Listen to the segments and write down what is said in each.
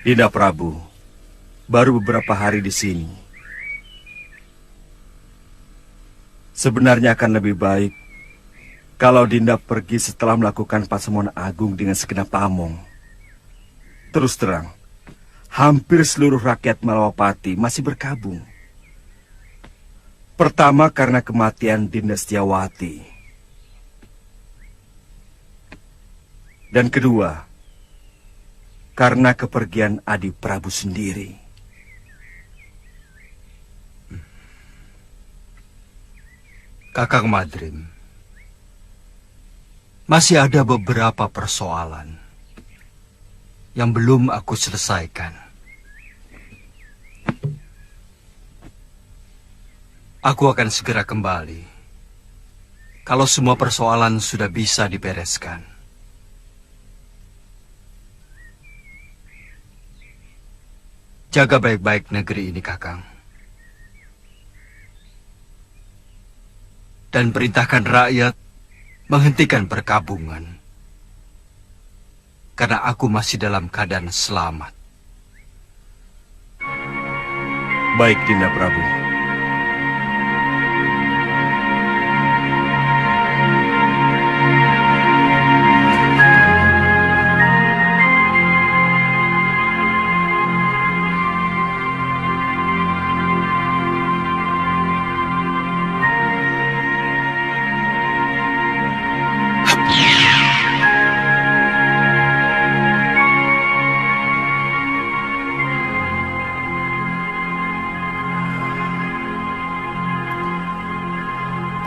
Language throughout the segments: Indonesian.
Dinda Prabu, baru beberapa hari di sini. Sebenarnya akan lebih baik kalau Dinda pergi setelah melakukan pasemonan agung dengan segenap pamong. Terus terang, hampir seluruh rakyat Malawapati masih berkabung. Pertama karena kematian Dinda Setiawati. Dan kedua, karena kepergian Adi Prabu sendiri. Kakang Madrim, masih ada beberapa persoalan yang belum aku selesaikan. Aku akan segera kembali kalau semua persoalan sudah bisa dibereskan. Jaga baik-baik negeri ini, Kakang. Dan perintahkan rakyat menghentikan perkabungan. Karena aku masih dalam keadaan selamat. Baik, Dinda Prabu.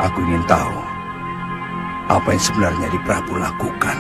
Aku ingin tahu apa yang sebenarnya Adi Prabu lakukan.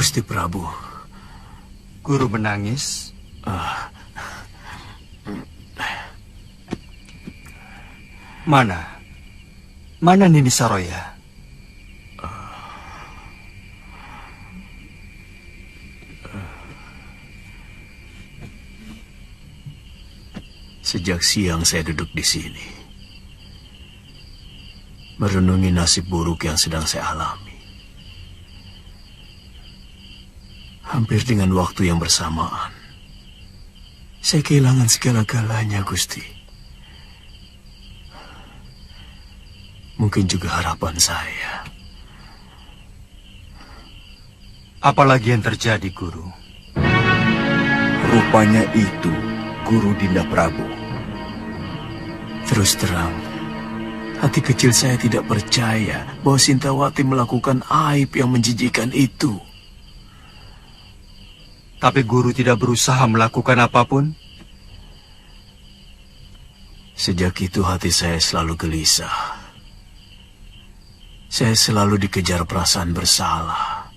Gusti Prabu. Guru menangis? Mana? Mana Nini Saroya? Sejak siang saya duduk di sini, merenungi nasib buruk yang sedang saya alami. Hampir dengan waktu yang bersamaan, saya kehilangan segala-galanya, Gusti. Mungkin juga harapan saya. Apalagi yang terjadi, Guru? Rupanya itu Guru Dinda Prabu. Terus terang, hati kecil saya tidak percaya bahwa Sintawati melakukan aib yang menjijikkan itu. Tapi Guru tidak berusaha melakukan apapun? Sejak itu hati saya selalu gelisah. Saya selalu dikejar perasaan bersalah.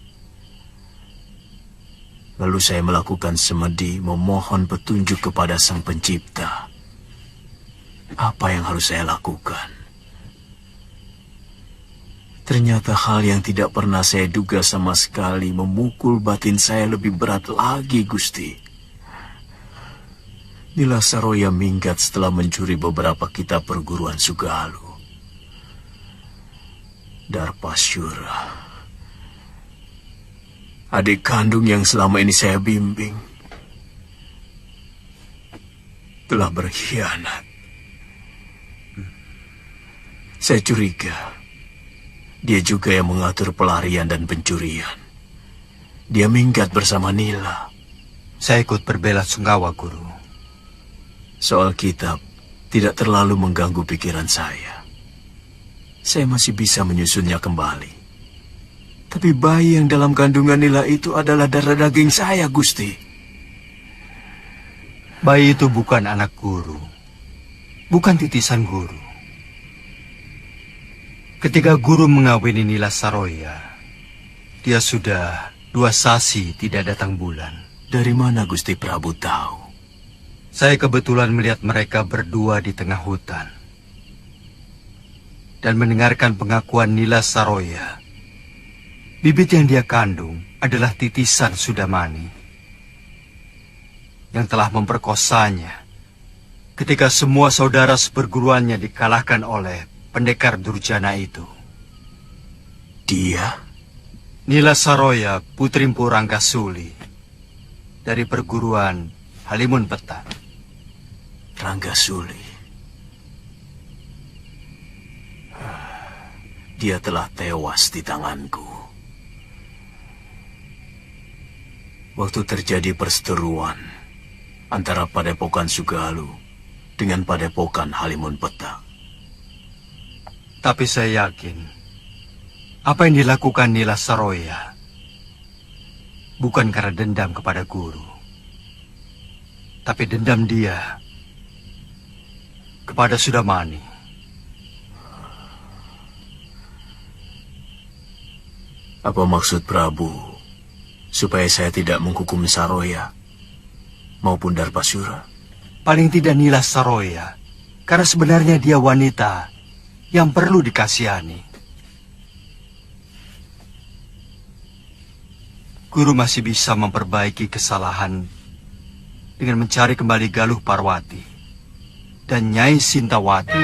Lalu saya melakukan semedi memohon petunjuk kepada Sang Pencipta. Apa yang harus saya lakukan? Ternyata hal yang tidak pernah saya duga sama sekali memukul batin saya lebih berat lagi, Gusti. Nila Saroya minggat setelah mencuri beberapa kitab perguruan Sugalu. Darpasyura, adik kandung yang selama ini saya bimbing, telah berkhianat. Saya curiga dia juga yang mengatur pelarian dan pencurian. Dia minggat bersama Nila. Saya ikut berbela-sungkawa, Guru. Soal kitab tidak terlalu mengganggu pikiran saya. Saya masih bisa menyusunnya kembali. Tapi bayi yang dalam kandungan Nila itu adalah darah daging saya, Gusti. Bayi itu bukan anak Guru. Bukan titisan Guru. Ketika Guru mengawini Nila Saroya, dia sudah 2 sasi tidak datang bulan. Dari mana Gusti Prabu tahu? Saya kebetulan melihat mereka berdua di tengah hutan. Dan mendengarkan pengakuan Nila Saroya. Bibit yang dia kandung adalah titisan Sudamani. Yang telah memperkosanya ketika semua saudara seperguruannya dikalahkan oleh pendekar durjana itu. Dia? Nila Saroya, putri Mpu Ranggasuli, dari perguruan Halimun Petak. Ranggasuli. Dia telah tewas di tanganku. Waktu terjadi perseteruan antara Padepokan Sugalu dengan Padepokan Halimun Petak. Tapi saya yakin, apa yang dilakukan Nila Saroya bukan karena dendam kepada Guru, tapi dendam dia kepada Sudamani. Apa maksud Prabu supaya saya tidak menghukum Saroya maupun Darpasyura? Paling tidak Nila Saroya, karena sebenarnya dia wanita yang perlu dikasihani. Guru masih bisa memperbaiki kesalahan dengan mencari kembali Galuh Parwati dan Nyai Sintawati.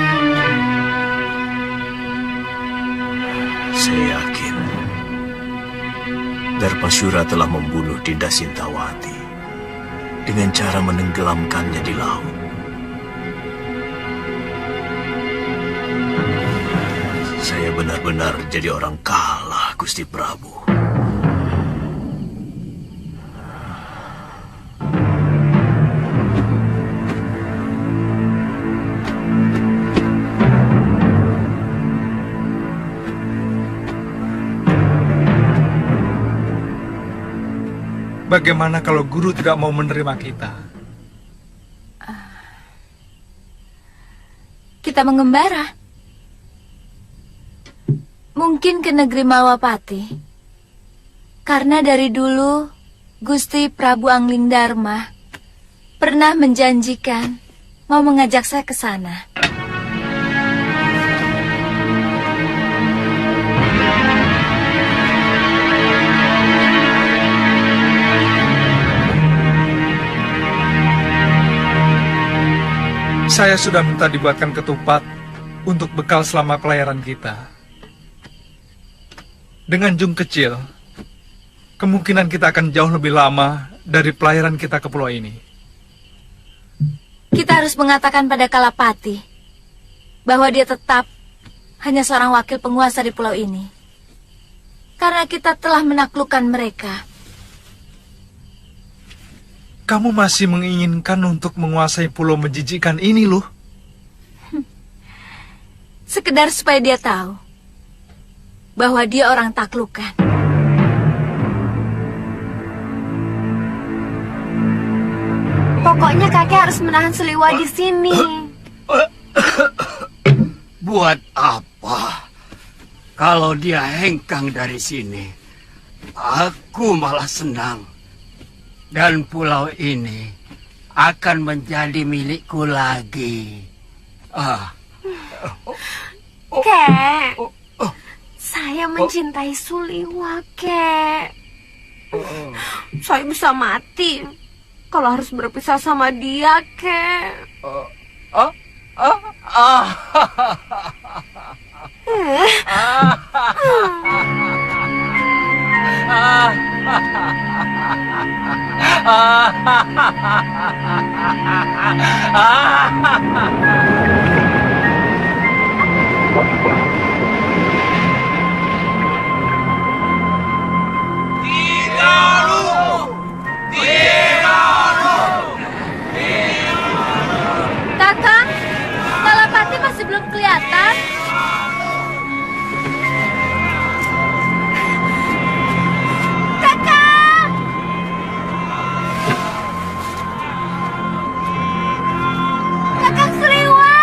Saya yakin Darpasyura telah membunuh Dinda Sintawati dengan cara menenggelamkannya di laut. Saya benar-benar jadi orang kalah, Gusti Prabu. Bagaimana kalau Guru tidak mau menerima kita? Kita mengembara. Mungkin ke negeri Malwapati. Karena dari dulu Gusti Prabu Angling Dharma pernah menjanjikan mau mengajak saya ke sana. Saya sudah minta dibuatkan ketupat untuk bekal selama pelayaran kita. Dengan jum kecil, kemungkinan kita akan jauh lebih lama dari pelayaran kita ke pulau ini. Kita harus mengatakan pada Kalapati bahwa dia tetap hanya seorang wakil penguasa di pulau ini. Karena kita telah menaklukkan mereka. Kamu masih menginginkan untuk menguasai pulau menjijikkan ini, loh. Sekedar supaya dia tahu bahwa dia orang taklukan. Pokoknya kakek harus menahan Seliwa di sini. Buat apa? Kalau dia hengkang dari sini, aku malah senang. Dan pulau ini akan menjadi milikku lagi. Kek, Saya mencintai Suliwa, kek. Saya bisa mati kalau harus berpisah sama dia, kek. Kakang, Kalapati masih belum kelihatan. Kakang! Kakang Sliwa!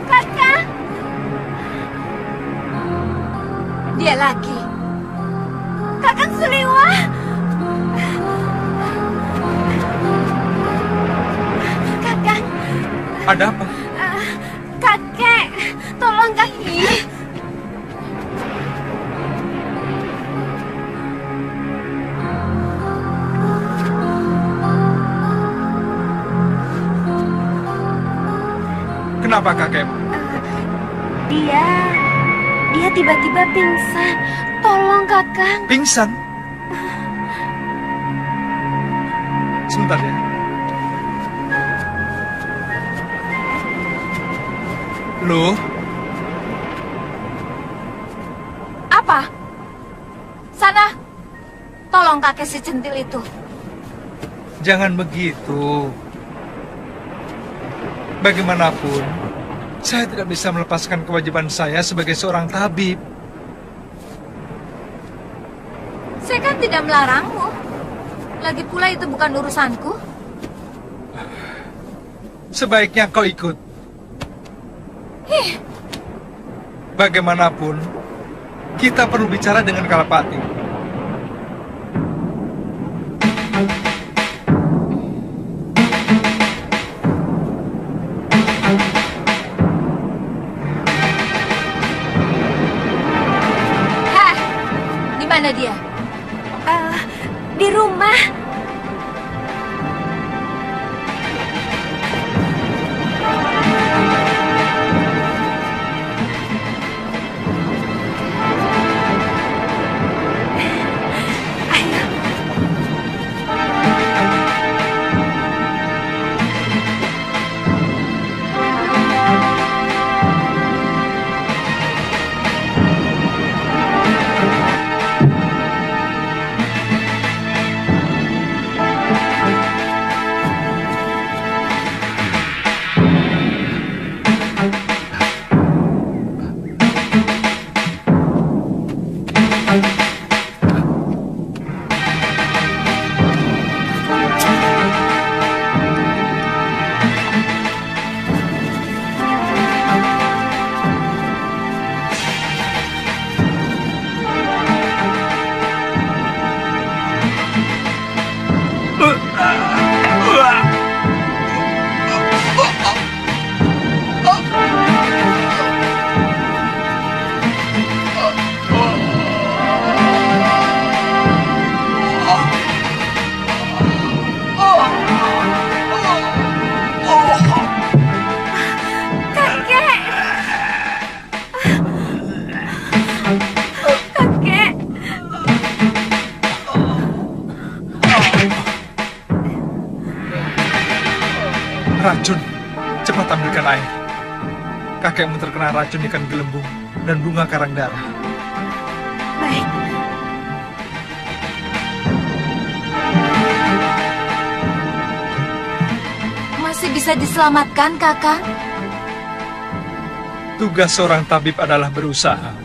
Kakang! Dia lagi. Kakang Sliwa! Kakang, Ada apa? kakek, tolong kaki. Kenapa kakek? Dia tiba-tiba pingsan. Tolong, Kakang. Pingsan? Sebentar ya. Loh, Apa? Sana, tolong kakek si centil itu. jangan begitu. Bagaimanapun, saya tidak bisa melepaskan kewajiban saya sebagai seorang tabib. Saya kan tidak melarangmu. Lagi pula itu bukan urusanku. Sebaiknya kau ikut. Bagaimanapun, kita perlu bicara dengan Kalapati. Hah, di mana dia? Di rumah. Racun, cepat ambilkan air. Kakekmu terkena racun ikan gelembung dan bunga karang darah. Baik. Masih bisa diselamatkan, Kakang? Tugas seorang tabib adalah berusaha.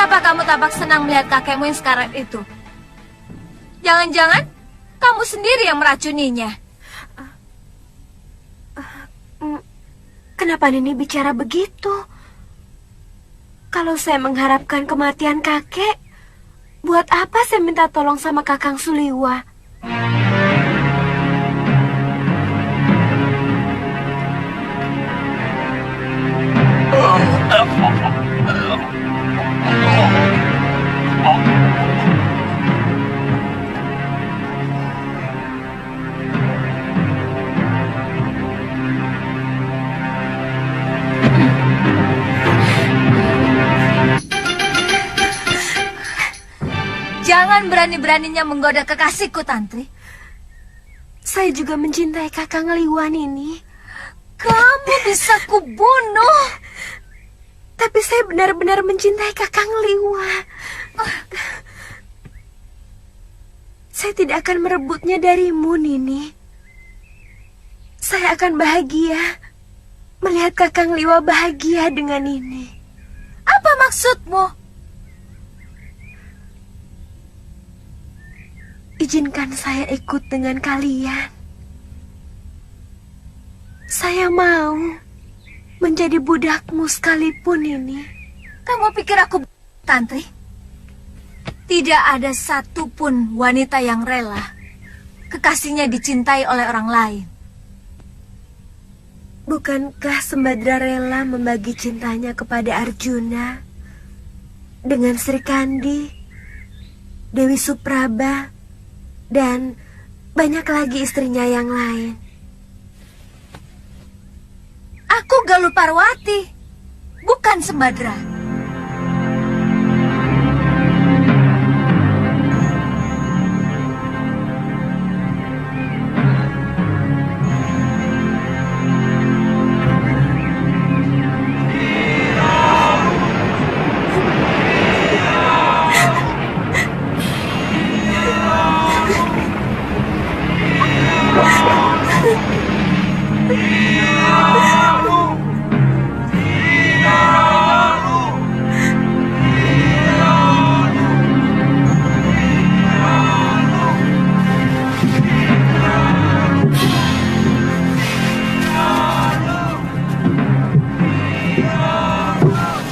Mengapa kamu tampak senang melihat kakekmu yang sekarat itu? Jangan-jangan kamu sendiri yang meracuninya. Kenapa Nini bicara begitu? Kalau saya mengharapkan kematian kakek, buat apa saya minta tolong sama Kakang Suliwa? Jangan berani-beraninya menggoda kekasihku, Tantri. Saya juga mencintai Kakang Liwa, Nini. Kamu bisa kubunuh. Tapi saya benar-benar mencintai Kakang Liwa. Saya tidak akan merebutnya darimu, Nini. Saya akan bahagia melihat Kakang Liwa bahagia dengan Nini. Apa maksudmu? Izinkan saya ikut dengan kalian. Saya mau menjadi budakmu sekalipun ini. Kamu pikir aku Tantri? Tidak ada satupun wanita yang rela kekasihnya dicintai oleh orang lain. Bukankah Sembadra rela membagi cintanya kepada Arjuna dengan Sri Kandi, Dewi Supraba, dan banyak lagi istrinya yang lain? Aku Galuh Parwati, bukan Sembadra.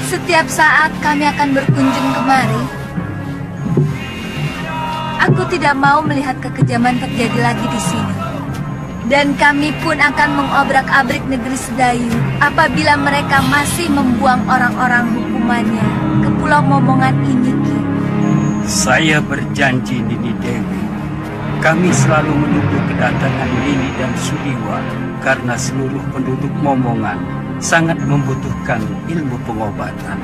Setiap saat kami akan berkunjung kemari. Aku tidak mau melihat kekejaman terjadi lagi di sini. Dan kami pun akan mengobrak-abrik negeri Sedayu apabila mereka masih membuang orang-orang hukumannya ke Pulau Momongan ini, Ki. Saya berjanji, Nini Dewi, kami selalu menunggu kedatangan Nini dan Suliwa karena seluruh penduduk Momongan sangat membutuhkan ilmu pengobatan.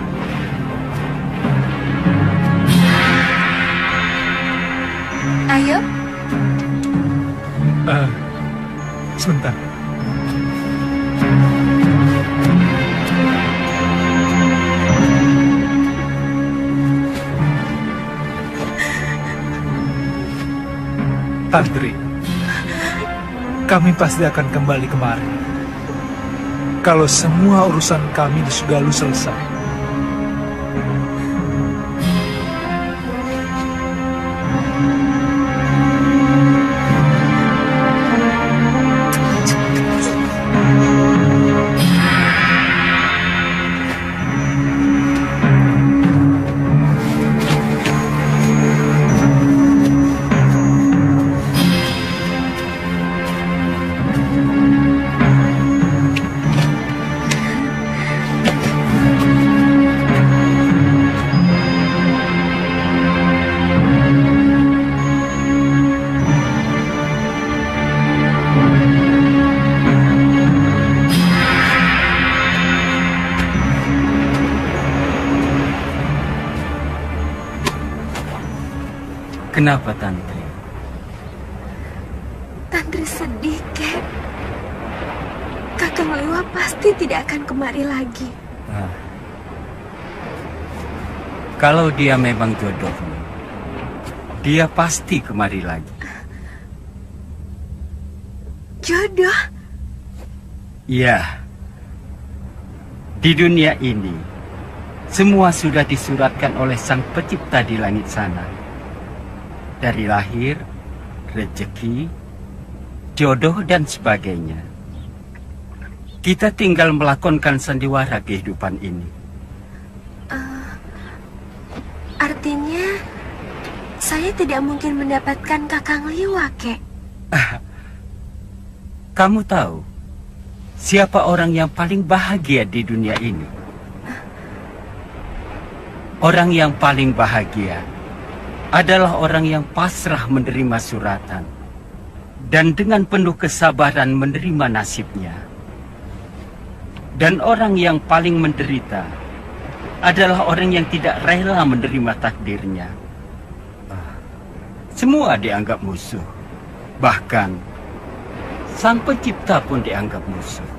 Ayo. Sebentar. Tantri, kami pasti akan kembali kemari kalau semua urusan kami di Sugalu selesai. Kenapa, Tantri? Tantri sedih, Kek. Kakang Liwa pasti tidak akan kemari lagi. Kalau dia memang jodohmu, dia pasti kemari lagi. Jodoh? Ya, di dunia ini Semua sudah disuratkan oleh Sang Pencipta di langit sana. Dari lahir, rezeki, jodoh, dan sebagainya. Kita tinggal melakonkan sandiwara kehidupan ini. Artinya, saya tidak mungkin mendapatkan Kakang Liwa, Kek. Kamu tahu siapa orang yang paling bahagia di dunia ini? Orang yang paling bahagia adalah orang yang pasrah menerima suratan dan dengan penuh kesabaran menerima nasibnya. Dan orang yang paling menderita adalah orang yang tidak rela menerima takdirnya. Semua dianggap musuh. Bahkan Sang Pencipta pun dianggap musuh.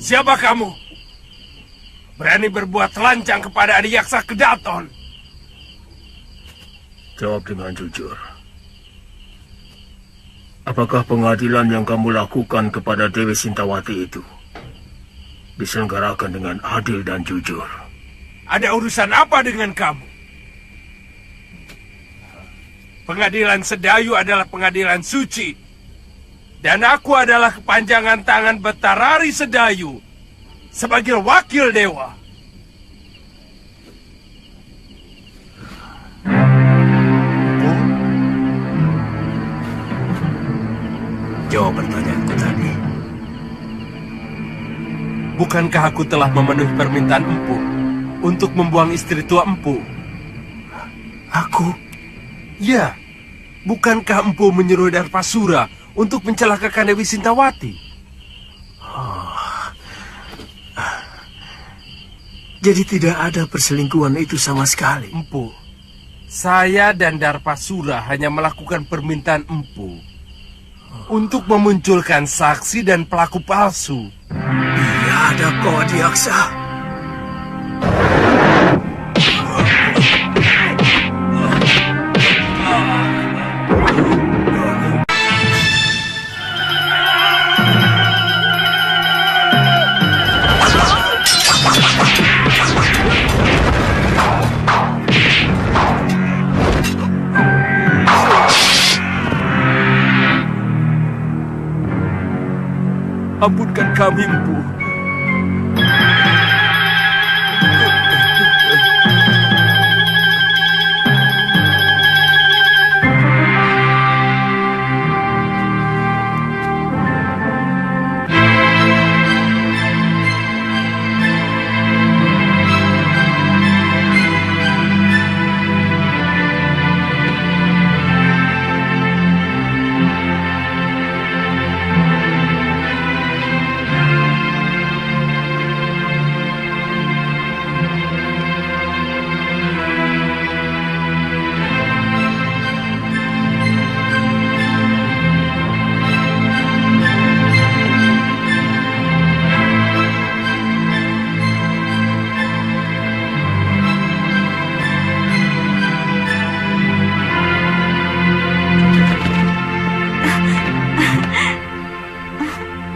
Siapa kamu? Berani berbuat telanjang kepada Adiyaksa Kedaton? Jawab dengan jujur. Apakah pengadilan yang kamu lakukan kepada Dewi Sintawati itu diselenggarakan dengan adil dan jujur? Ada urusan apa dengan kamu? Pengadilan Sedayu adalah pengadilan suci. Dan aku adalah kepanjangan tangan Betarari Sedayu sebagai wakil dewa. Jawab pertanyaanku tadi. Bukankah aku telah memenuhi permintaan Empu untuk membuang istri tua Empu? Aku? Ya, bukankah Empu menyuruh Darpasura untuk mencelakakan Dewi Sintawati? Jadi tidak ada perselingkuhan itu sama sekali. Empu, saya dan Darpasura hanya melakukan permintaan Empu untuk memunculkan saksi dan pelaku palsu. Biadab kau Adiyaksa. Ampunkan kami, Empu.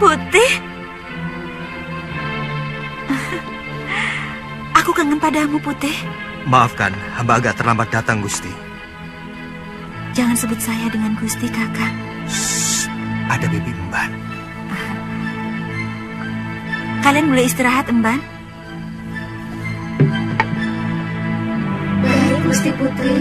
Putih? Aku kangen padamu, Putih. Maafkan, hamba agak terlambat datang, Gusti. Jangan sebut saya dengan Gusti, Kakak. Ada Bibi Emban. Kalian boleh istirahat, Emban. Baik, Gusti Putri.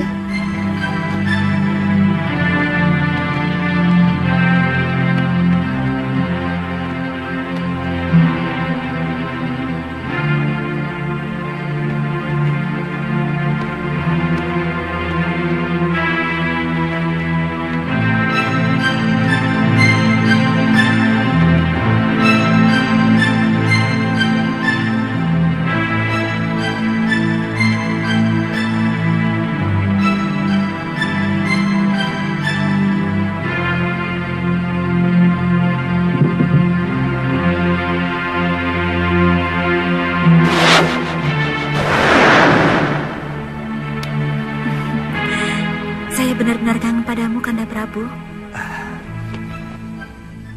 Prabu?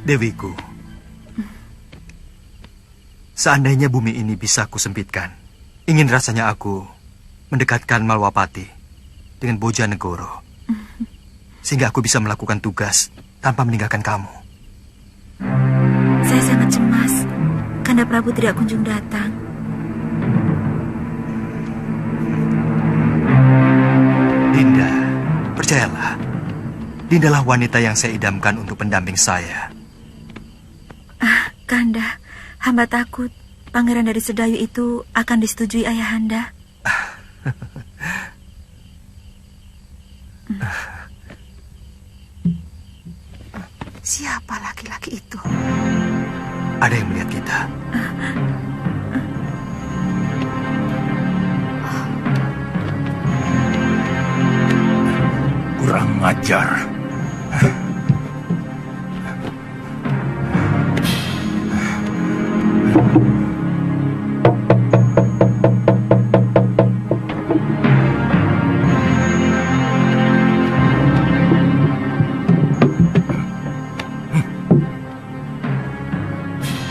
Dewiku, seandainya bumi ini bisa kusempitkan, ingin rasanya aku mendekatkan Malwapati dengan Bojanegoro, sehingga aku bisa melakukan tugas tanpa meninggalkan kamu. Saya sangat cemas. Kanda Prabu tidak kunjung datang. Dinda, percayalah. Dindalah wanita yang saya idamkan untuk pendamping saya. Kanda, hamba takut pangeran dari Sedayu itu akan disetujui ayahanda. Siapa laki-laki itu? Ada yang melihat kita. Kurang ajar.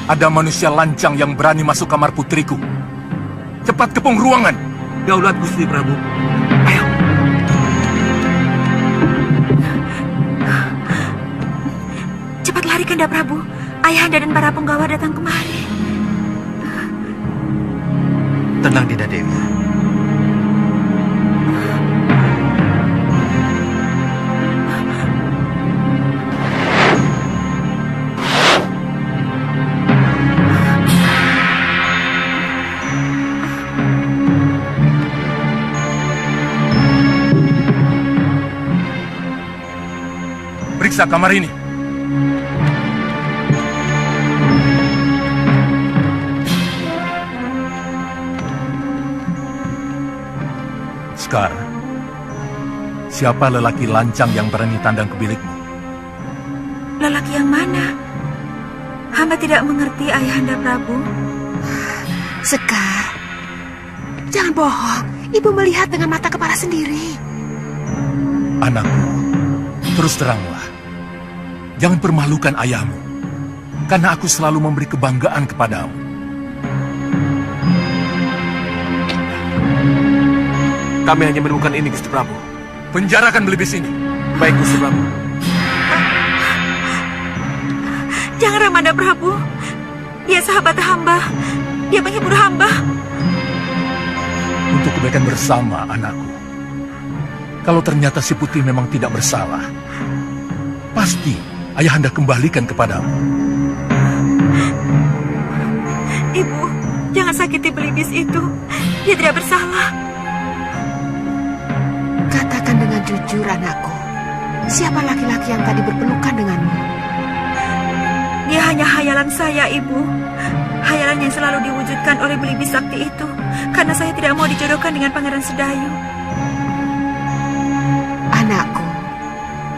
Ada manusia lancang yang berani masuk kamar putriku. Cepat kepung ruangan. Daulat Gusti Prabu. Ayo. Cepat lari, Kanda Prabu. Ayahanda dan para penggawa datang kemari. Tenang, Dinda Dewi. Periksa kamar ini. Sekar, siapa lelaki lancang yang berani tandang ke bilikmu? Lelaki yang mana? Hamba tidak mengerti, Ayahanda Prabu. Sekar, jangan bohong. Ibu melihat dengan mata kepala sendiri. Anakku, terus teranglah. Jangan permalukan ayahmu, karena aku selalu memberi kebanggaan kepadamu. Kami hanya menemukan ini, Gusti Prabu. Penjarakan belibis ini. Baik, Gusti Prabu. Jangan, Ramanda Prabu. Dia sahabat hamba. Dia menghibur hamba. Untuk kebaikan bersama, anakku. Kalau ternyata si Putih memang tidak bersalah, pasti ayahanda kembalikan kepadamu. Ibu, jangan sakiti belibis itu. Dia tidak bersalah. Katakan dengan jujur, anakku. Siapa laki-laki yang tadi berpelukan denganmu? Dia hanya hayalan saya, Ibu. Hayalan yang selalu diwujudkan oleh belibis sakti itu. Karena saya tidak mau dijodohkan dengan Pangeran Sedayu. Anakku,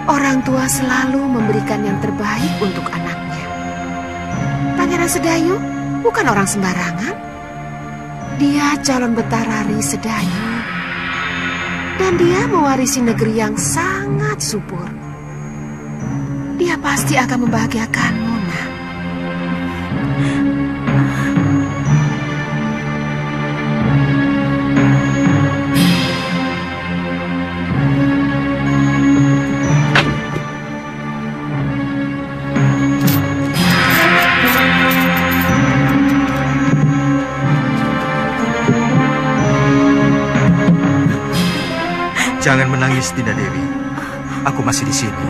orang tua selalu memberikan yang terbaik untuk anaknya. Pangeran Sedayu bukan orang sembarangan. Dia calon Betarari Sedayu. Dan dia mewarisi negeri yang sangat subur. Dia pasti akan membahagiakanmu, nak. Jangan menangis, Dinda Dewi. Aku masih di sini.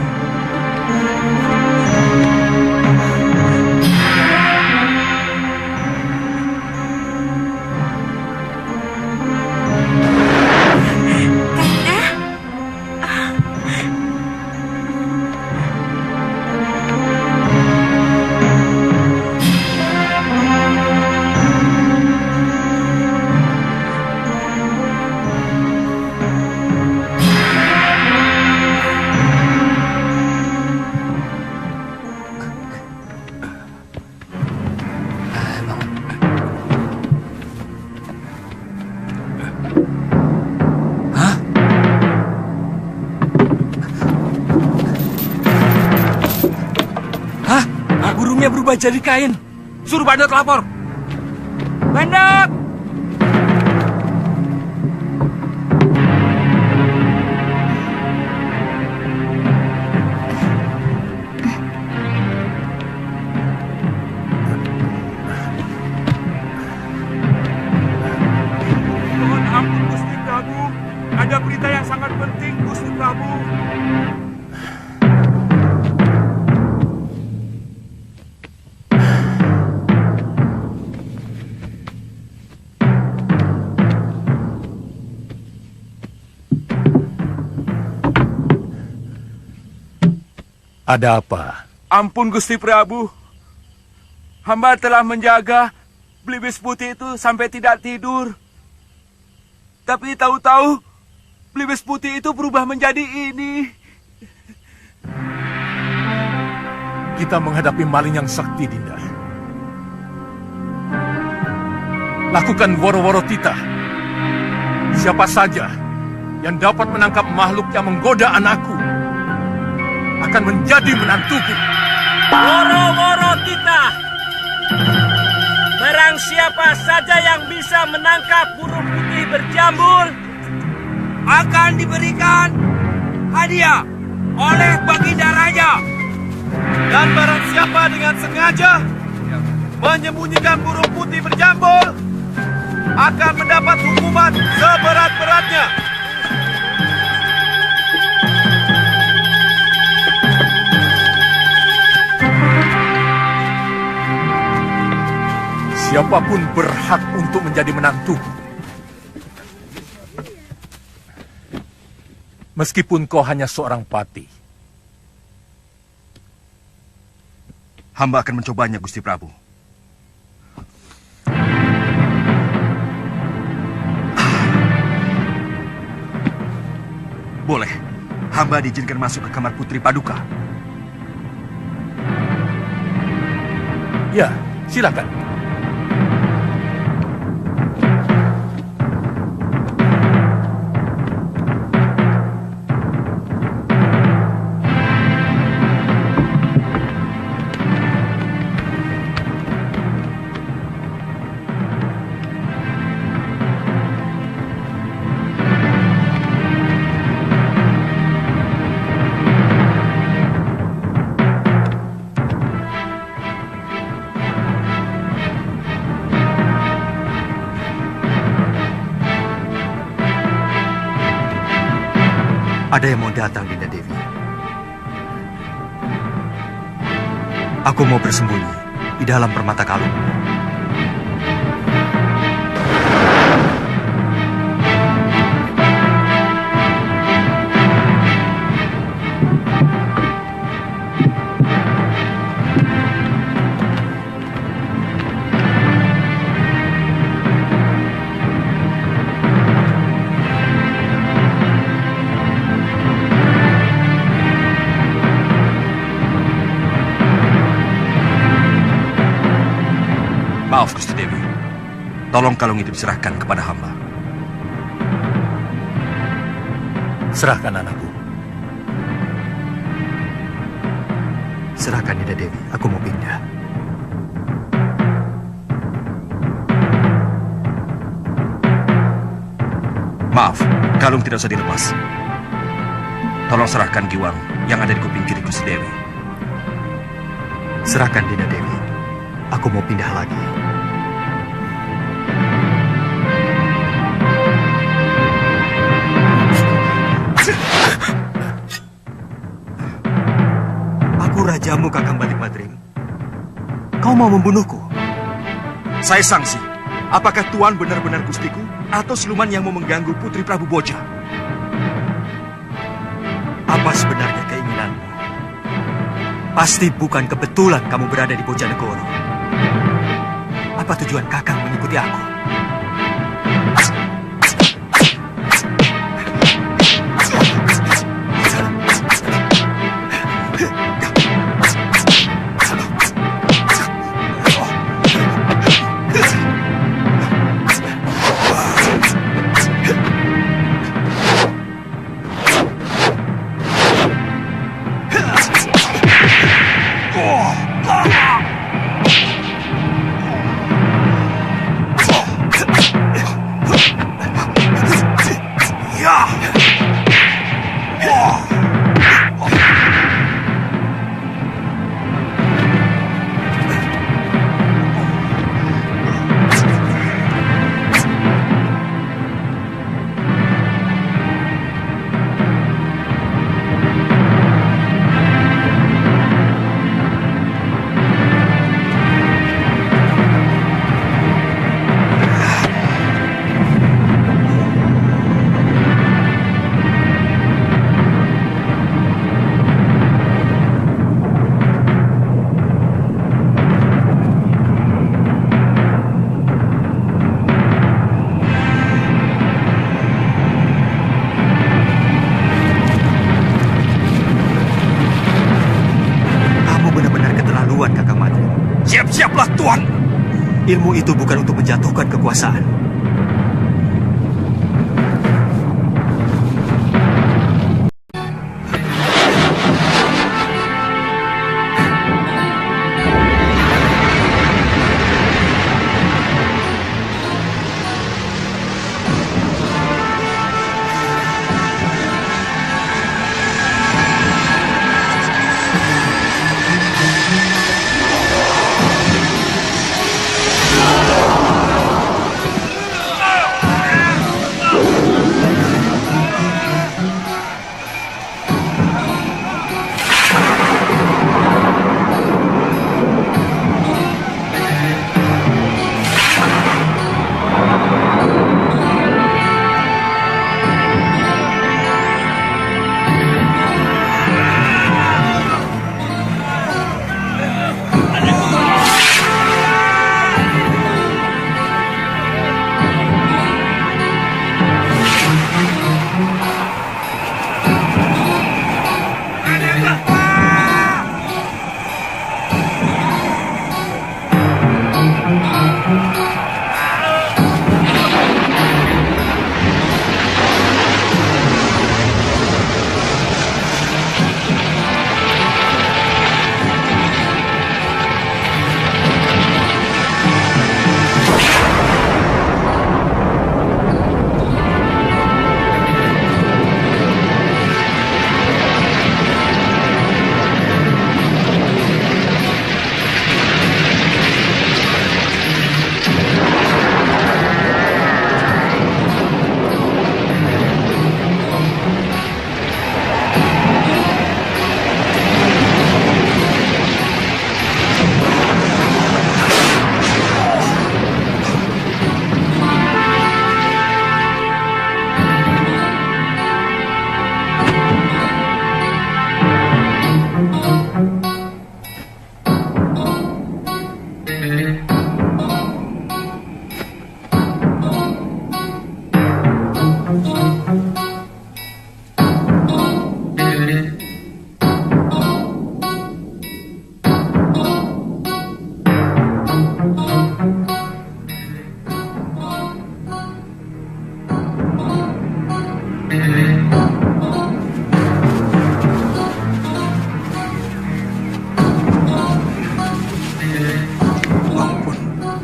Burungnya berubah jadi kain. Suruh Bandot lapor. Bandot! Mohon ampun Gusti Prabu. Ada berita yang sangat penting Gusti Prabu. Ada apa? Ampun Gusti Prabu. Hamba telah menjaga Belibis Putih itu sampai tidak tidur. Tapi tahu-tahu Belibis Putih itu berubah menjadi ini. Kita menghadapi maling yang sakti, Dinda. Lakukan woro-woro titah. Siapa saja yang dapat menangkap makhluk yang menggoda anakku akan menjadi menantuku. Woro-woro titah. Barang siapa saja yang bisa menangkap burung putih berjambul akan diberikan hadiah oleh Baginda Raja. Dan barang siapa dengan sengaja menyembunyikan burung putih berjambul akan mendapat hukuman seberat-beratnya. Siapapun berhak untuk menjadi menantuku. Meskipun kau hanya seorang patih. Hamba akan mencobanya Gusti Prabu. Boleh. Hamba diizinkan masuk ke kamar Putri Paduka. Ya, silakan. Ada yang mau datang, Dinda Dewi. Aku mau bersembunyi di dalam permata kalung. Maaf Gusti Dewi. Tolong kalung itu diserahkan kepada hamba. Serahkan anakku. Serahkan, Dinda Dewi. Aku mau pindah. Maaf, kalung tidak usah dilepas. Tolong serahkan giwang yang ada di kuping kiri Gusti Dewi. Serahkan, Dinda Dewi. Aku mau pindah lagi. Aku rajamu, Kakang Balik Madrim. Kau mau membunuhku? Saya sangsi. Apakah Tuan benar-benar gustiku atau siluman yang mau mengganggu Putri Prabu Boja? Apa sebenarnya keinginanmu? Pasti bukan kebetulan kamu berada di Bojanegoro. Apa tujuan Kakang mengikuti aku? Siaplah, Tuan. Ilmu itu bukan untuk menjatuhkan kekuasaan.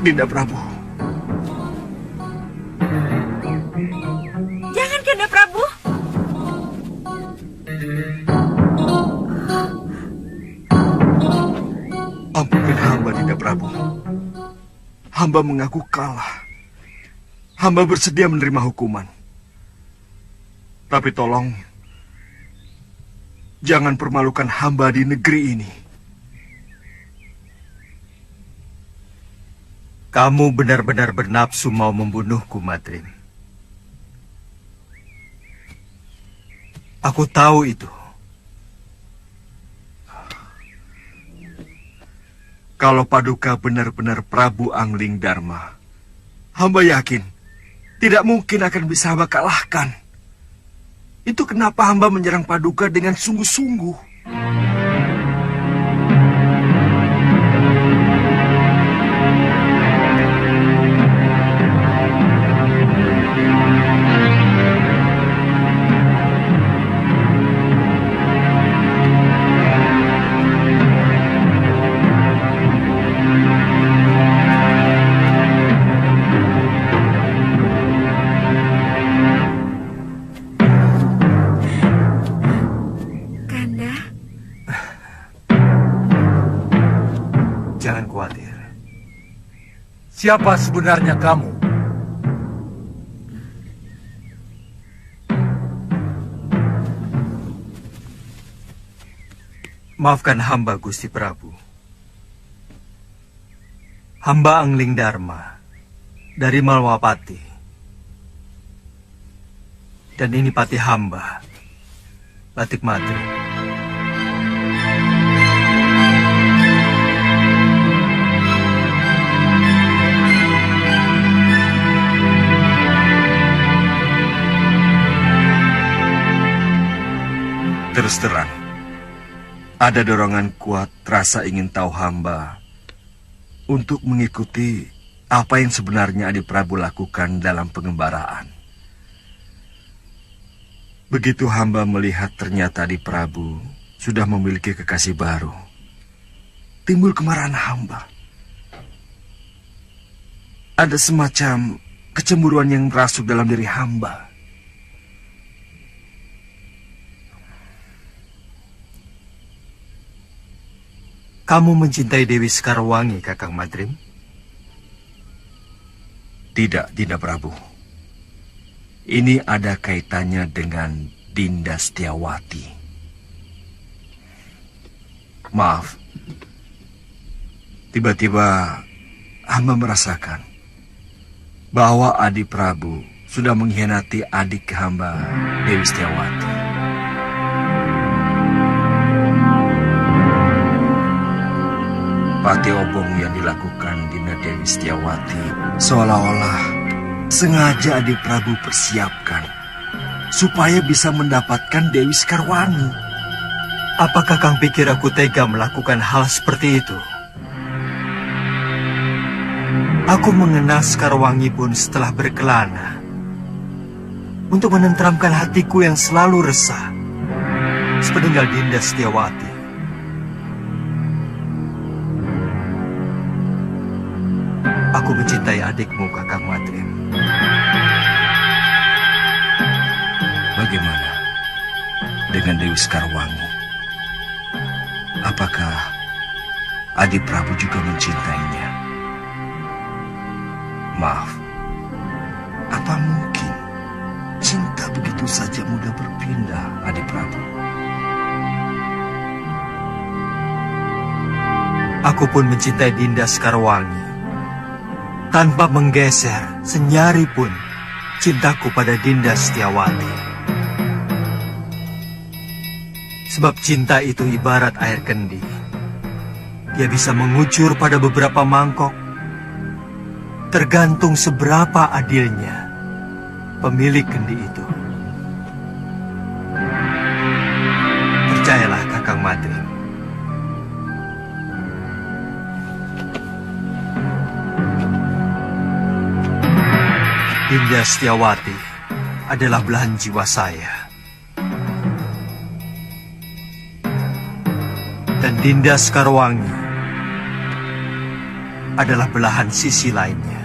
Dinda Prabu. Jangan, Kanda Prabu. Ampunkan hamba, Dinda Prabu. Hamba mengaku kalah. Hamba bersedia menerima hukuman. Tapi tolong, jangan permalukan hamba di negeri ini. Kamu benar-benar bernafsu mau membunuhku, Madrim. Aku tahu itu. Kalau Paduka benar-benar Prabu Angling Dharma, hamba yakin tidak mungkin akan bisa hamba kalahkan. Itu kenapa hamba menyerang Paduka dengan sungguh-sungguh. Jangan khawatir. Siapa sebenarnya kamu? Maafkan hamba, Gusti Prabu. Hamba Angling Dharma dari Malwapati. Dan ini pati hamba, Batik Madrim. Terus terang, ada dorongan kuat rasa ingin tahu hamba untuk mengikuti apa yang sebenarnya Adi Prabu lakukan dalam pengembaraan. Begitu hamba melihat ternyata Adi Prabu sudah memiliki kekasih baru, timbul kemarahan hamba. Ada semacam kecemburuan yang merasuk dalam diri hamba. Kamu mencintai Dewi Sekarwangi, Kakang Madrim? Tidak, Dinda Prabu. Ini ada kaitannya dengan Dinda Setiawati. Maaf. Tiba-tiba hamba merasakan bahwa Adi Prabu sudah mengkhianati adik hamba, Dewi Setiawati. Pati obong yang dilakukan Dinda Dewi Setiawati seolah-olah sengaja Adi Prabu persiapkan supaya bisa mendapatkan Dewi Sekarwangi. Apakah Kang pikir aku tega melakukan hal seperti itu? Aku mengenal Sekarwangi pun setelah berkelana untuk menenteramkan hatiku yang selalu resah sepeninggal Dinda Setiawati. Aku mencintai adikmu, Kakang Madrim. Bagaimana dengan Dewi Sekarwangi? Apakah Adi Prabu juga mencintainya? Maaf, apa mungkin cinta begitu saja mudah berpindah, Adi Prabu? Aku pun mencintai Dinda Sekarwangi. Tanpa menggeser senyari pun cintaku pada Dinda Setiawati. Sebab cinta itu ibarat air kendi. Dia bisa mengucur pada beberapa mangkok. Tergantung seberapa adilnya pemilik kendi itu. Percayalah, Kakang Madrim. Dinda Setiawati adalah belahan jiwa saya. Dan Dinda Sekarwangi adalah belahan sisi lainnya.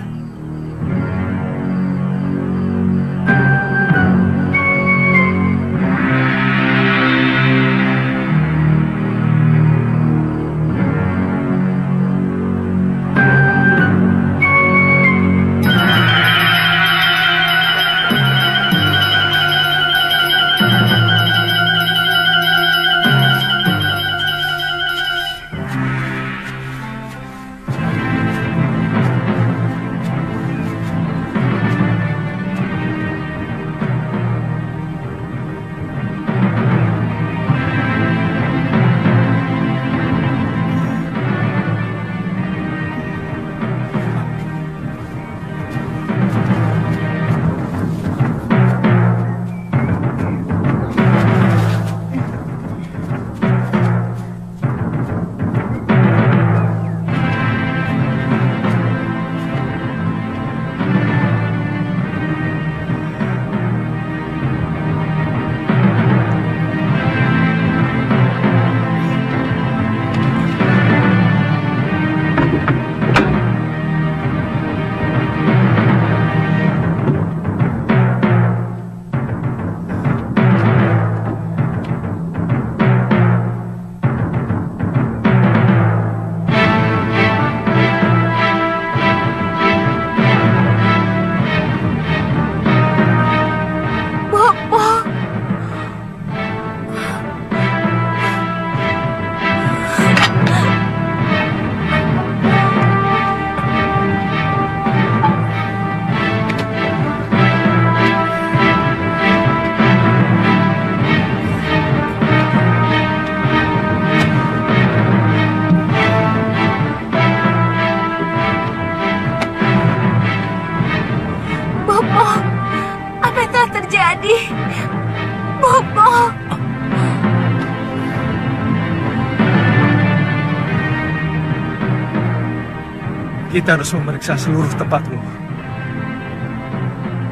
Kita harus memeriksa seluruh tempat loh.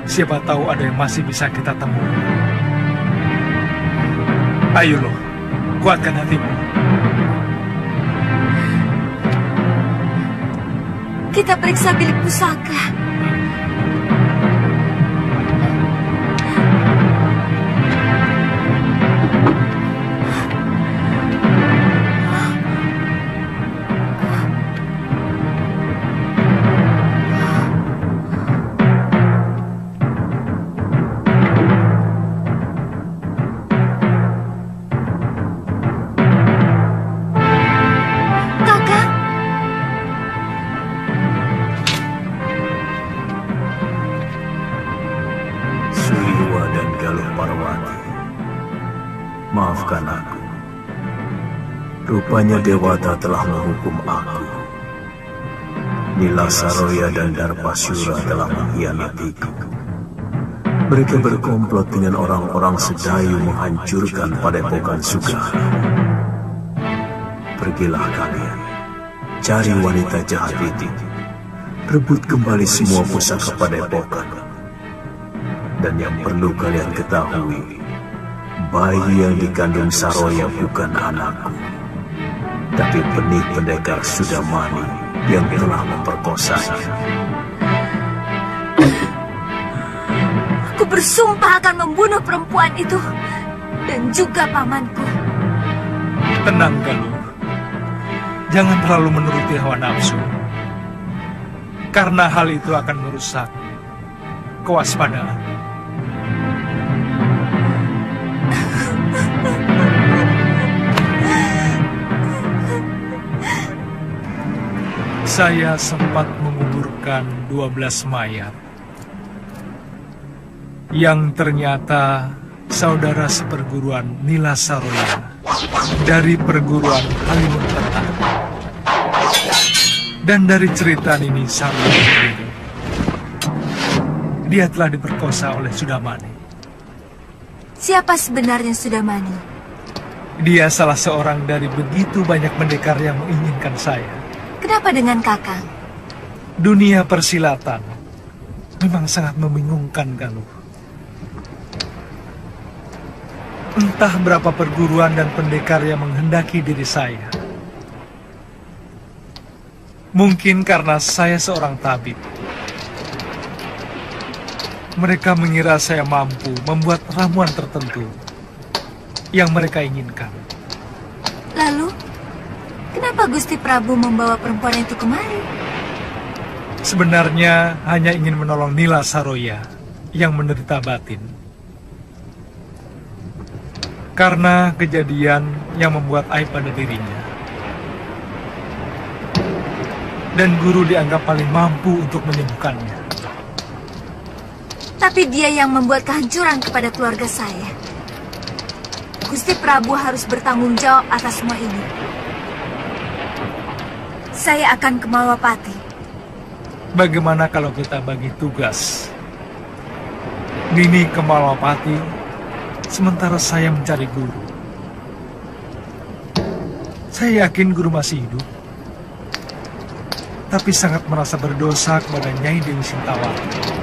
Siapa tahu ada yang masih bisa kita temui. Ayo loh, kuatkan hatimu. Kita periksa bilik pusaka. Maafkan aku. Rupanya Dewata telah menghukum aku. Nila Saroya dan Darpasura telah mengkhianatiku. Mereka berkomplot dengan orang-orang Sedayu menghancurkan Padepokan Sugara. Pergilah kalian, cari wanita jahat itu. Rebut kembali semua pusaka Padepokan. Dan yang perlu kalian ketahui, bayi yang dikandung Saroya bukan anakku, tapi benih pendekar Sudamani yang telah memperkosanya. Aku bersumpah akan membunuh perempuan itu dan juga pamanku. Tenang, Galuh. Jangan terlalu menuruti hawa nafsu, karena hal itu akan merusak kewaspadaan. Saya sempat menguburkan 12 mayat yang ternyata saudara seperguruan Nila Saroya dari perguruan Halimun Petang. Dan dari cerita Nini Saroya sendiri, dia telah diperkosa oleh Sudamani. Siapa sebenarnya Sudamani? Dia salah seorang dari begitu banyak pendekar yang menginginkan saya. Kenapa dengan Kakang? Dunia persilatan memang sangat membingungkan, Galuh. Entah berapa perguruan dan pendekar yang menghendaki diri saya. Mungkin karena saya seorang tabib. Mereka mengira saya mampu membuat ramuan tertentu yang mereka inginkan. Lalu, kenapa Gusti Prabu membawa perempuan itu kemari? Sebenarnya hanya ingin menolong Nila Saroya yang menderita batin. Karena kejadian yang membuat aib pada dirinya. Dan guru dianggap paling mampu untuk menyembuhkannya. Tapi dia yang membuat kehancuran kepada keluarga saya. Gusti Prabu harus bertanggung jawab atas semua ini. Saya akan ke Malwapati. Bagaimana kalau kita bagi tugas? Nini ke Malwapati, sementara saya mencari guru. Saya yakin guru masih hidup, tapi sangat merasa berdosa kepada Nyai Dewi Sintawati.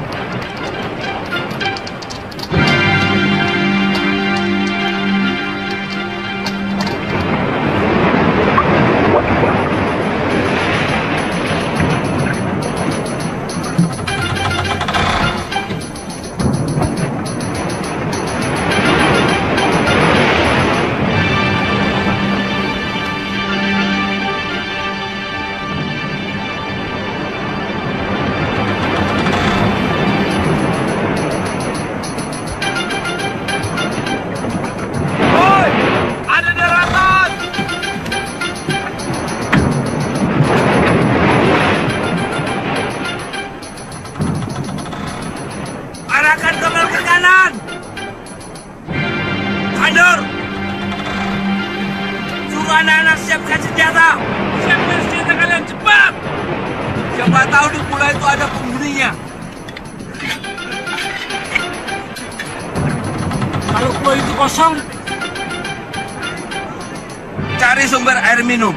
Cari sumber air minum.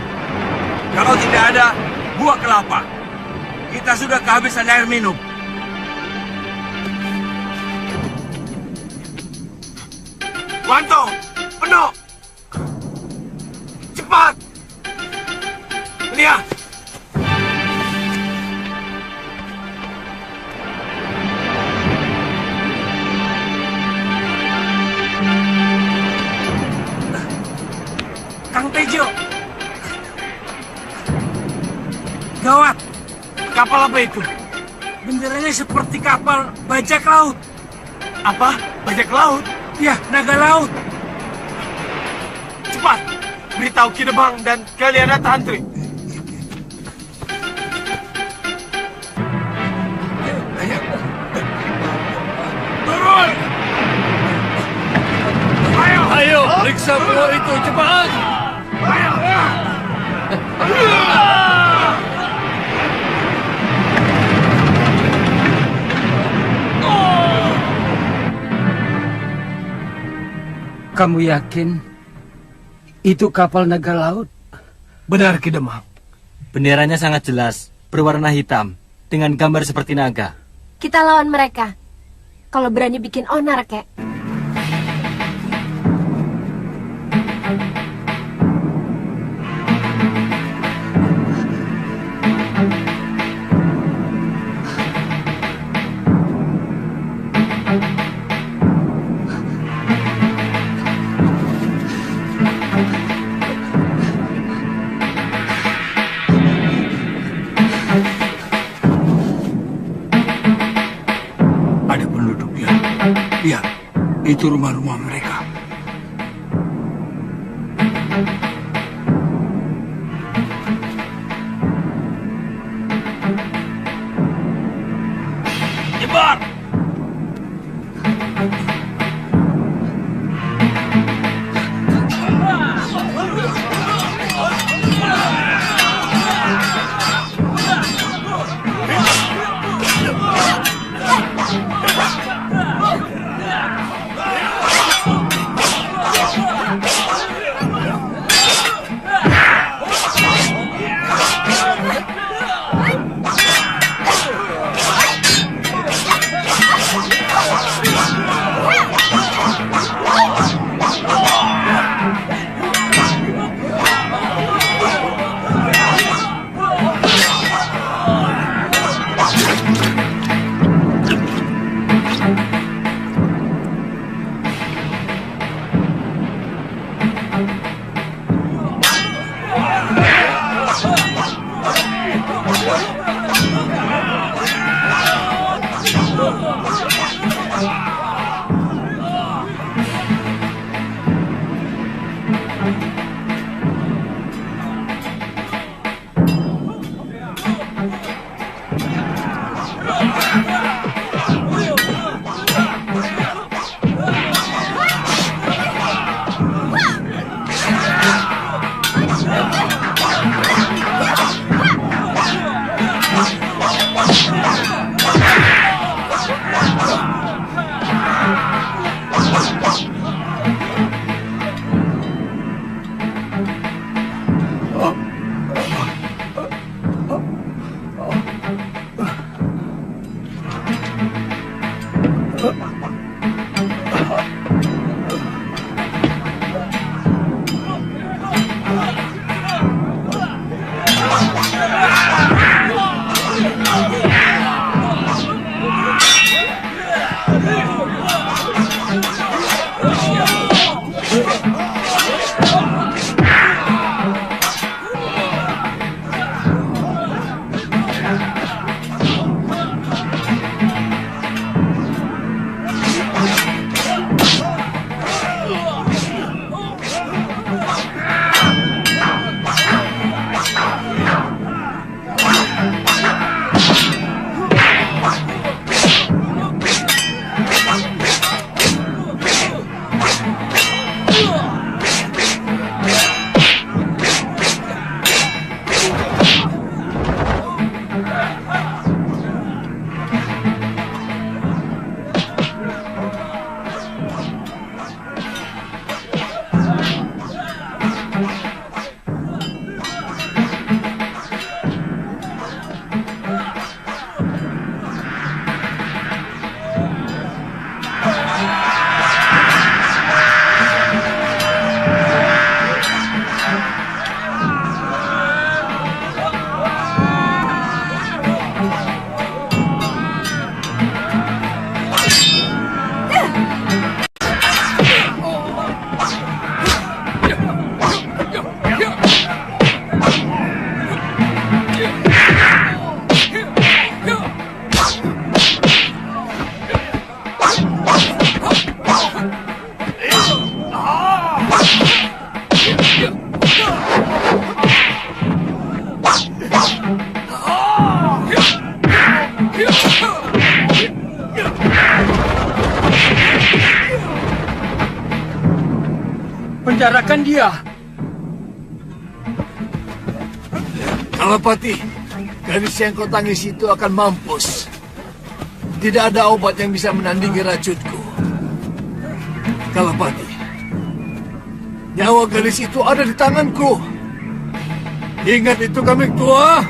Kalau tidak ada, buah kelapa. Kita sudah kehabisan air minum. Wanto, penuh. Cepat. Lihat. Kang Tejo. Gawat. Kapal apa itu? Benderanya seperti kapal bajak laut. Apa? Bajak laut? Ya, naga laut. Cepat. Beritahu Kidemang dan Kalianata Antri. Turun! Ayo, periksa pulau itu cepat. Kamu yakin itu kapal naga laut? Benar, Kidemang. Benderanya sangat jelas, berwarna hitam, dengan gambar seperti naga. Kita lawan mereka. Kalau berani bikin onar, kek. Ada penduduknya. Ya, itu rumah-rumah mereka. Nyebar! Penjarakan dia. Kalapati, gadis yang kau tangis itu akan mampus. Tidak ada obat yang bisa menandingi racunku. Kalapati, nyawa gadis itu ada di tanganku. Ingat itu, kami tua.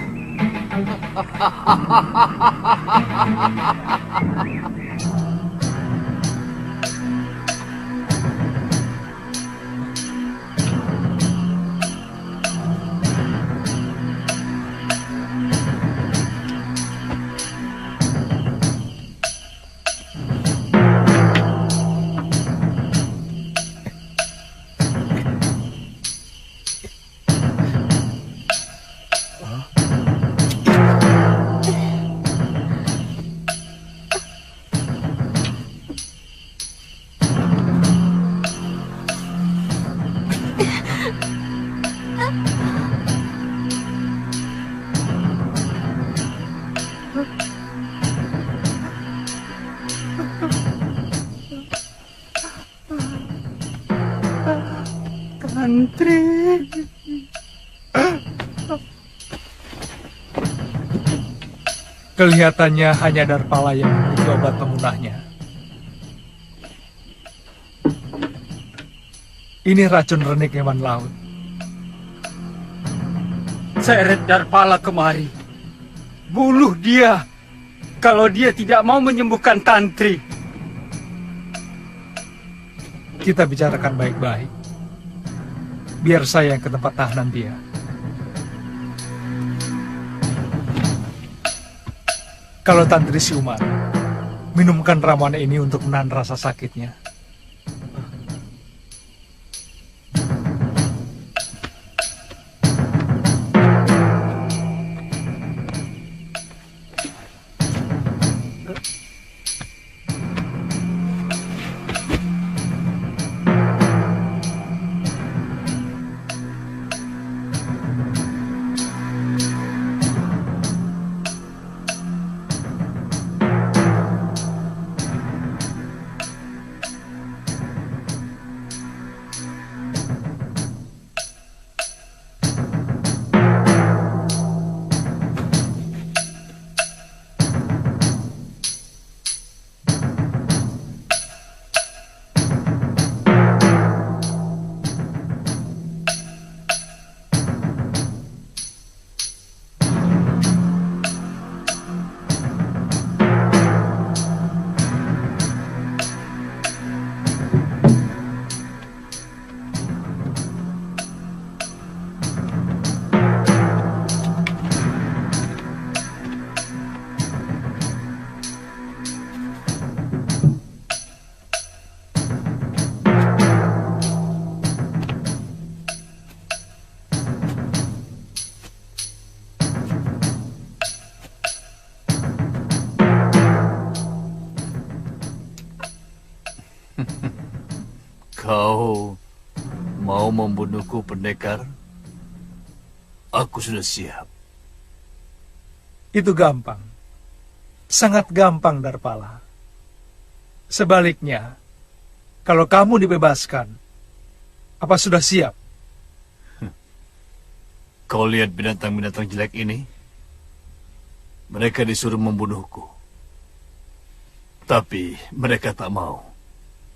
Tantri. Kelihatannya hanya Darpala yang memiliki obat pemunahnya. Ini racun renik hewan laut. Seret Darpala kemari. Bunuh dia. Kalau dia tidak mau menyembuhkan Tantri. Kita bicarakan baik-baik. Biar saya yang ke tempat tahanan dia. Kalau Tantri siuman, minumkan ramuan ini untuk menahan rasa sakitnya. Kau mau membunuhku, pendekar? Aku sudah siap. Itu gampang. Sangat gampang, Darpala. Sebaliknya, kalau kamu dibebaskan, apa sudah siap? Kau lihat binatang-binatang jelek ini? Mereka disuruh membunuhku. Tapi mereka tak mau.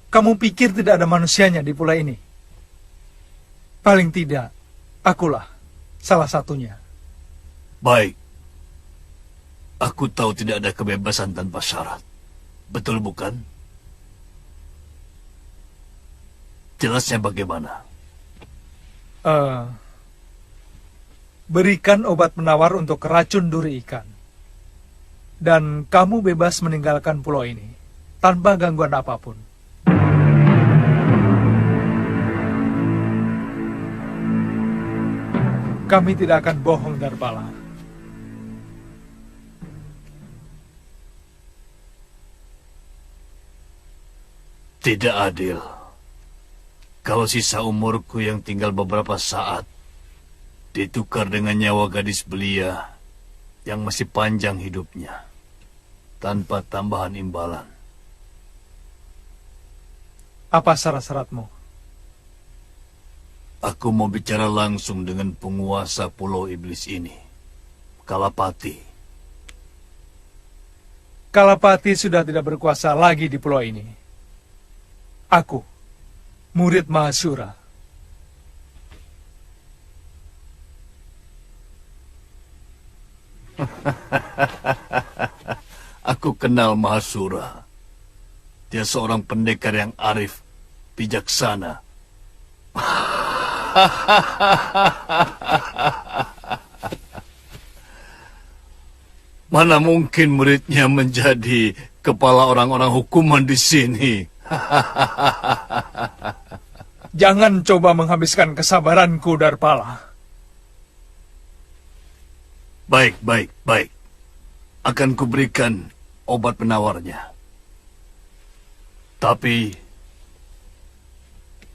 Kamu pikir tidak ada manusianya di pulau ini? Paling tidak, akulah salah satunya. Baik. Aku tahu tidak ada kebebasan tanpa syarat. Betul bukan? Jelasnya bagaimana? Berikan obat penawar untuk racun duri ikan. Dan kamu bebas meninggalkan pulau ini tanpa gangguan apapun. Kami tidak akan bohong, Darpala. Tidak adil. Kalau sisa umurku yang tinggal beberapa saat ditukar dengan nyawa gadis belia yang masih panjang hidupnya. tanpa tambahan imbalan. Apa syarat-syaratmu? Aku mau bicara langsung dengan penguasa Pulau Iblis ini, Kalapati. Kalapati sudah tidak berkuasa lagi di pulau ini. Aku, murid Mahasura. Aku kenal Mahasura. Dia seorang pendekar yang arif, bijaksana. Mana mungkin muridnya menjadi kepala orang-orang hukuman di sini? Jangan coba menghabiskan kesabaranku, Darpala. Baik. Akan kuberikan obat penawarnya. Tapi,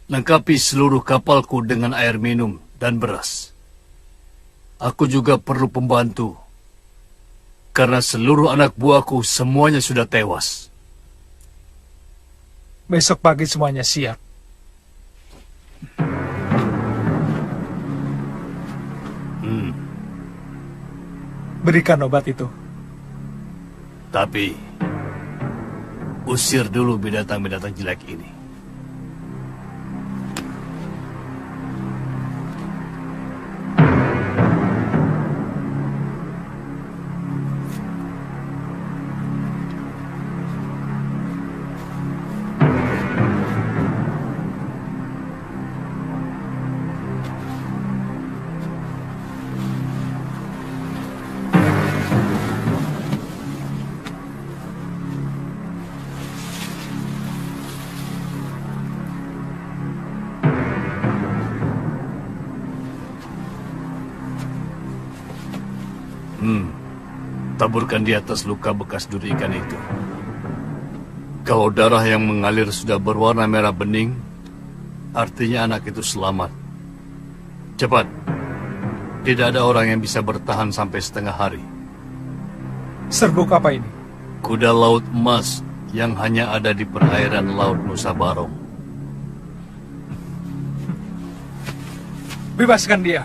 lengkapi seluruh kapalku dengan air minum dan beras. Aku juga perlu pembantu, karena seluruh anak buahku semuanya sudah tewas. Besok pagi semuanya siap. Berikan obat itu. Tapi, usir dulu binatang-binatang jelek ini. Taburkan di atas luka bekas duri ikan itu. Kalau darah yang mengalir sudah berwarna merah bening, artinya anak itu selamat. Cepat. Tidak ada orang yang bisa bertahan sampai setengah hari. Serbuk apa ini? Kuda laut emas yang hanya ada di perairan Laut Nusa Barong. Bebaskan dia.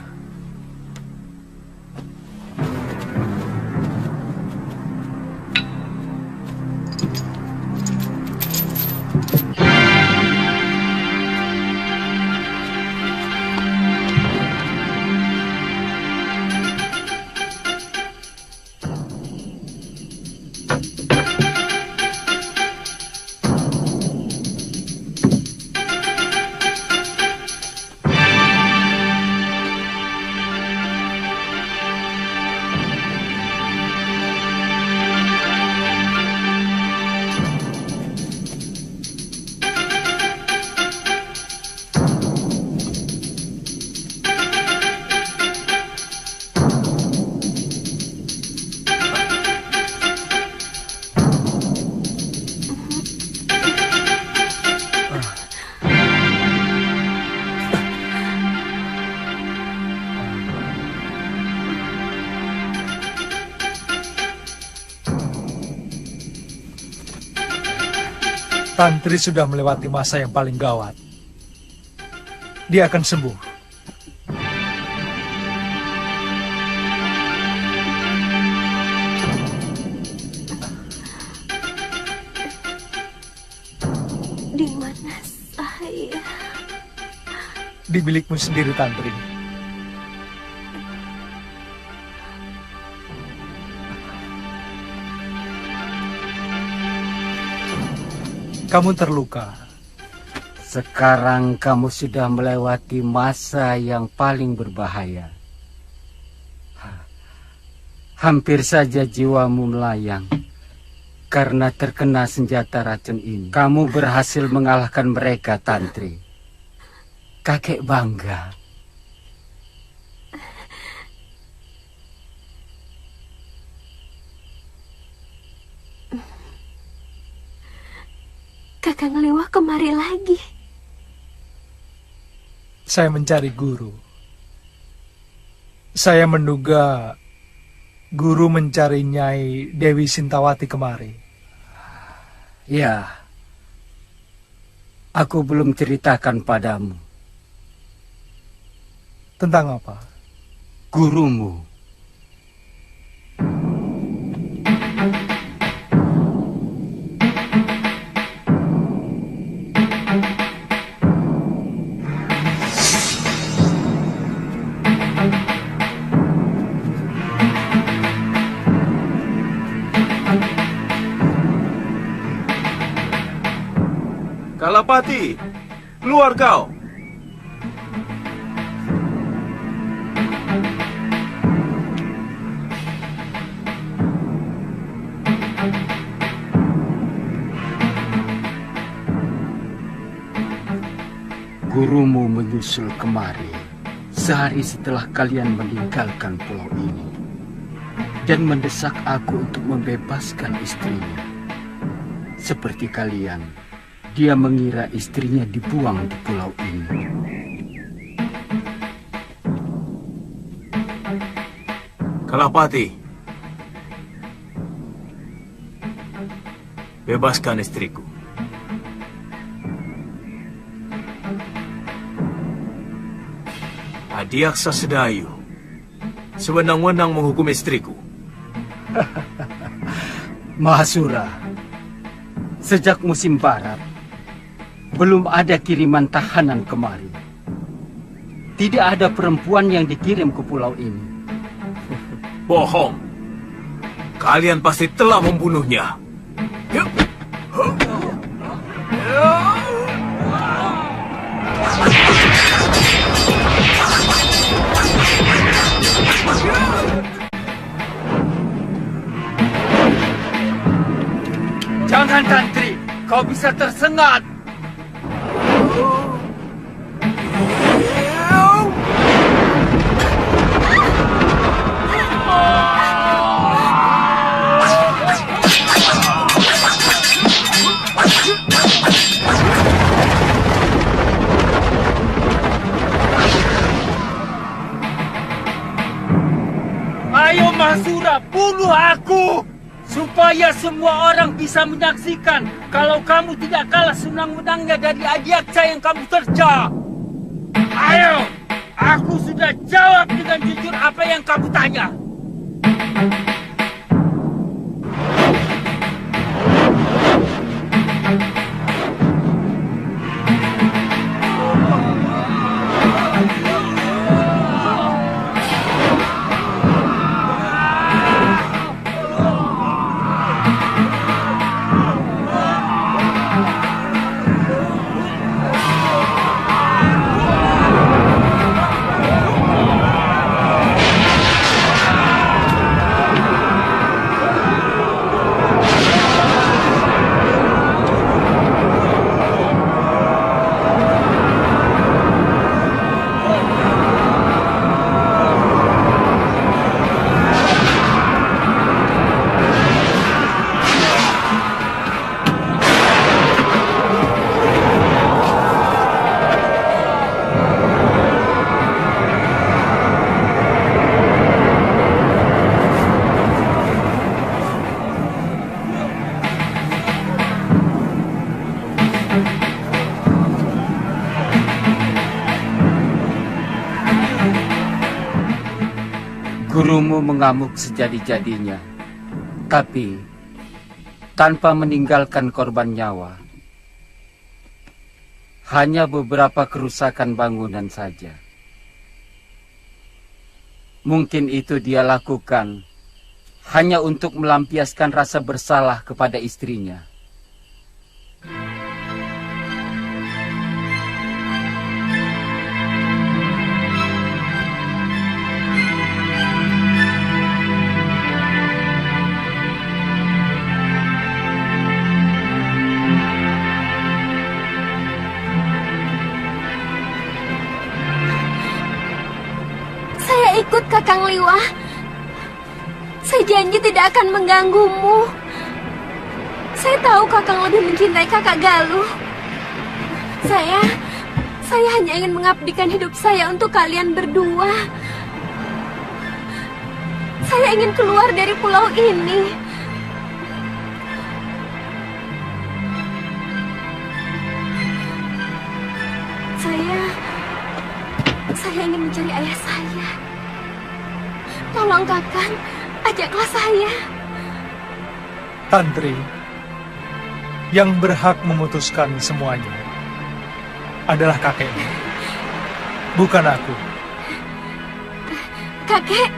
Tantri sudah melewati masa yang paling gawat. Dia akan sembuh. Di mana saya? Di bilikmu sendiri, Tantri. Kamu terluka. Sekarang kamu sudah melewati masa yang paling berbahaya. Hampir saja jiwamu melayang karena terkena senjata racun ini. Kamu berhasil mengalahkan mereka, Tantri. Kakek bangga. Kakang Liwah kemari lagi. Saya mencari guru. Saya menduga Guru mencari Nyai Dewi Sintawati kemari. Ya, aku belum ceritakan padamu. Tentang apa? Gurumu. Kalapati, keluar kau. Gurumu menyusul kemari sehari setelah kalian meninggalkan pulau ini dan mendesak aku untuk membebaskan istrinya. Seperti kalian, dia mengira istrinya dibuang di pulau ini. Kalapati, bebaskan istriku. Adiaksa Sedayu sewenang-wenang menghukum istriku. Mahasura, sejak musim barat, belum ada kiriman tahanan kemari. Tidak ada perempuan yang dikirim ke pulau ini. Bohong. Kalian pasti telah membunuhnya. Jangan, Tantri, kau bisa tersengat. Ayo Mahasura, bunuh aku! Supaya semua orang bisa menyaksikan kalau kamu tidak kalah senang-senangnya dari Adiaksa yang kamu terja. Ayo, aku sudah jawab dengan jujur apa yang kamu tanya. Gurumu mengamuk sejadi-jadinya, tapi tanpa meninggalkan korban nyawa. Hanya beberapa kerusakan bangunan saja. Mungkin itu dia lakukan hanya untuk melampiaskan rasa bersalah kepada istrinya. Ikut Kakang Liwah. Saya janji tidak akan mengganggumu. Saya tahu Kakang lebih mencintai Kakak Galuh. Saya hanya ingin mengabdikan hidup saya untuk kalian berdua. Saya ingin keluar dari pulau ini. Saya ingin mencari ayah saya. Tolong Kakang, ajaklah saya. Tantri, yang berhak memutuskan semuanya adalah kakeknya, bukan aku. Kakek,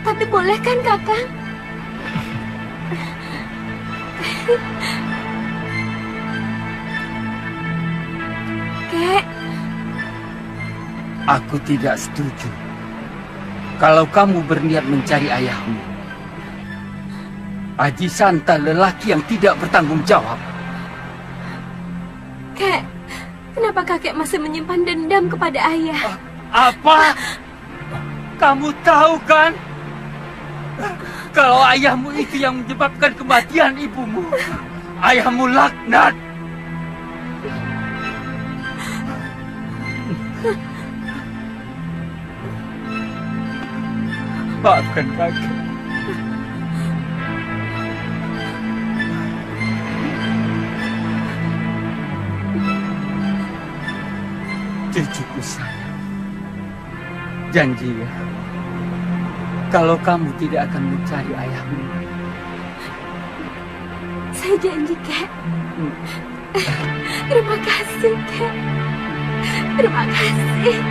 tapi boleh kan Kakang? Kek, Aku tidak setuju. Kalau kamu berniat mencari ayahmu, Aji Santa lelaki yang tidak bertanggung jawab. Kek, kenapa kakek masih menyimpan dendam kepada ayah? Apa? Kamu tahu kan? Kalau ayahmu itu yang menyebabkan kematian ibumu. Ayahmu laknat. Maafkan kakek. Cucuku sayang, janji ya, kalau kamu tidak akan mencari ayahmu. Saya janji, Kek. Terima kasih, Kek. Terima kasih.